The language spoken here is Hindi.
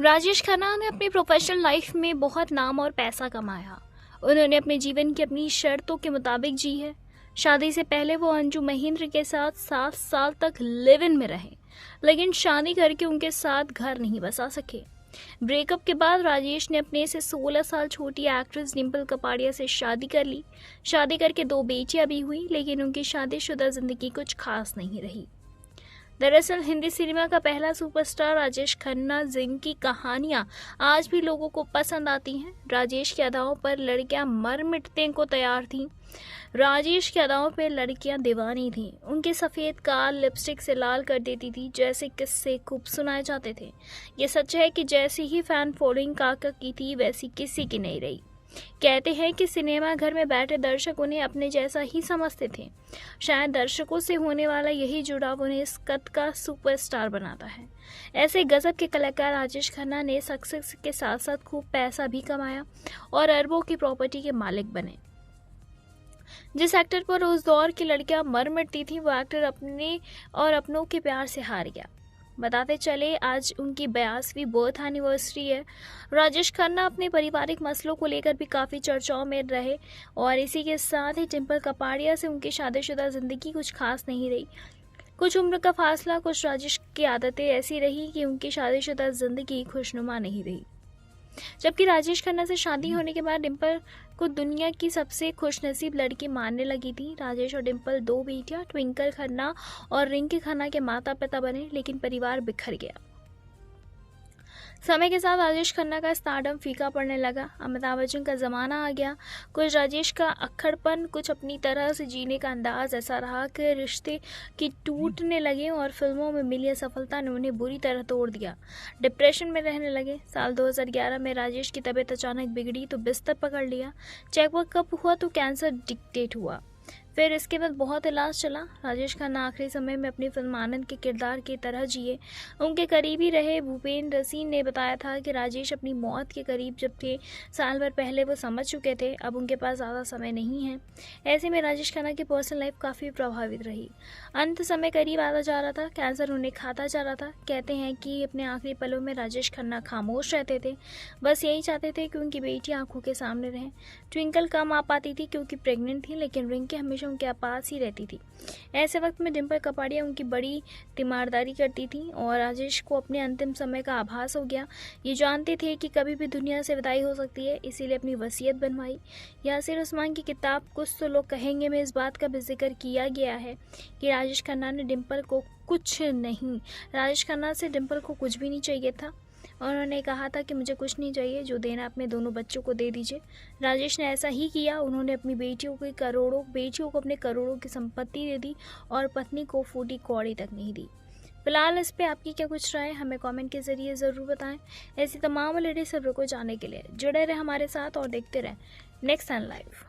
राजेश खन्ना ने अपनी प्रोफेशनल लाइफ में बहुत नाम और पैसा कमाया। उन्होंने अपने जीवन की अपनी शर्तों के मुताबिक जी है। शादी से पहले वो अंजू महेंद्र के साथ 7 साल तक लिव इन में रहे, लेकिन शादी करके उनके साथ घर नहीं बसा सके। ब्रेकअप के बाद राजेश ने अपने से 16 साल छोटी एक्ट्रेस डिंपल कपाड़िया से शादी कर ली। शादी करके 2 बेटियां भी हुई, लेकिन उनकी शादीशुदा जिंदगी कुछ खास नहीं रही। दरअसल हिंदी सिनेमा का पहला सुपरस्टार राजेश खन्ना, जिनकी कहानियां आज भी लोगों को पसंद आती हैं। राजेश की अदाओं पर लड़कियां मर मिटने को तैयार थीं। राजेश की अदाओं पर लड़कियां दीवानी थीं। उनके सफ़ेद गाल लिपस्टिक से लाल कर देती थी, जैसे किस्से खूब सुनाए जाते थे। ये सच है कि जैसी ही फैन फॉलोइंग काका की थी, वैसी किसी की नहीं रही। कहते हैं कि सिनेमा घर में बैठे दर्शक उन्हें अपने जैसा ही समझते थे। शायद दर्शकों से होने वाला यही जुड़ाव उन्हें इस कद का सुपरस्टार बनाता है। ऐसे गजब के कलाकार राजेश खन्ना ने सक्सेस के साथ साथ खूब पैसा भी कमाया और अरबों की प्रॉपर्टी के मालिक बने। जिस एक्टर पर उस दौर की लड़कियां मर मिटती थी, वो एक्टर अपने और अपनों के प्यार से हार गया। बताते चले, आज उनकी 82वीं बर्थ एनिवर्सरी है। राजेश खन्ना अपने पारिवारिक मसलों को लेकर भी काफ़ी चर्चाओं में रहे और इसी के साथ ही डिंपल कपाड़िया से उनकी शादीशुदा ज़िंदगी कुछ खास नहीं रही। कुछ उम्र का फासला, कुछ राजेश की आदतें ऐसी रही कि उनकी शादीशुदा ज़िंदगी खुशनुमा नहीं रही। जबकि राजेश खन्ना से शादी होने के बाद डिंपल को दुनिया की सबसे खुशनसीब लड़की मानने लगी थी। राजेश और डिंपल 2 बेटियां ट्विंकल खन्ना और रिंकी खन्ना के माता पिता बने, लेकिन परिवार बिखर गया। समय के साथ राजेश खन्ना का स्टारडम फीका पड़ने लगा। अमिताभ बच्चन का ज़माना आ गया। कुछ राजेश का अक्खड़पन, कुछ अपनी तरह से जीने का अंदाज ऐसा रहा कि रिश्ते की टूटने लगे और फिल्मों में मिली असफलता ने उन्हें बुरी तरह तोड़ दिया। डिप्रेशन में रहने लगे। साल 2011 में राजेश की तबीयत अचानक बिगड़ी तो बिस्तर पकड़ लिया। चेकअप हुआ तो कैंसर डिटेक्ट हुआ। फिर इसके बाद बहुत इलाज चला। राजेश खन्ना आखिरी समय में अपनी फिल्म आनंद के किरदार की तरह जिए। उनके करीबी रहे भूपेंद्र सिंह ने बताया था कि राजेश अपनी मौत के करीब जब थे, साल भर पहले वो समझ चुके थे, अब उनके पास ज़्यादा समय नहीं है। ऐसे में राजेश खन्ना की पर्सनल लाइफ काफ़ी प्रभावित रही। अंत समय करीब आता जा रहा था, कैंसर उन्हें खाता जा रहा था। कहते हैं कि अपने आखिरी पलों में राजेश खन्ना खामोश रहते थे, बस यही चाहते थे कि उनकी बेटी आंखों के सामने रहें। ट्विंकल कम आ पाती थी क्योंकि प्रेग्नेंट थी, लेकिन रिंकी हमेशा उनके पास ही रहती थी। ऐसे वक्त में डिंपल कपाड़िया उनकी बड़ी तीमारदारी करती थी और राजेश को अपने अंतिम समय का आभास हो गया। ये जानते थे कि कभी भी दुनिया से विदाई हो सकती है, इसीलिए अपनी वसीयत बनवाई। यासिर उस्मान की किताब कुछ तो लोग कहेंगे में इस बात का भी जिक्र किया गया है कि राजेश खन्ना ने डिंपल को कुछ नहीं, राजेश खन्ना से डिंपल को कुछ भी नहीं चाहिए था। उन्होंने कहा था कि मुझे कुछ नहीं चाहिए, जो देना अपने दोनों बच्चों को दे दीजिए। राजेश ने ऐसा ही किया। उन्होंने अपनी बेटियों को अपने करोड़ों की संपत्ति दे दी और पत्नी को फूटी कौड़ी तक नहीं दी। फिलहाल इस पे आपकी क्या कुछ राय, हमें कमेंट के जरिए ज़रूर बताएं। ऐसी तमाम लेटेस्ट खबरों को जानने के लिए जुड़े रहे हमारे साथ और देखते रहें नेक्स्ट टाइम लाइव।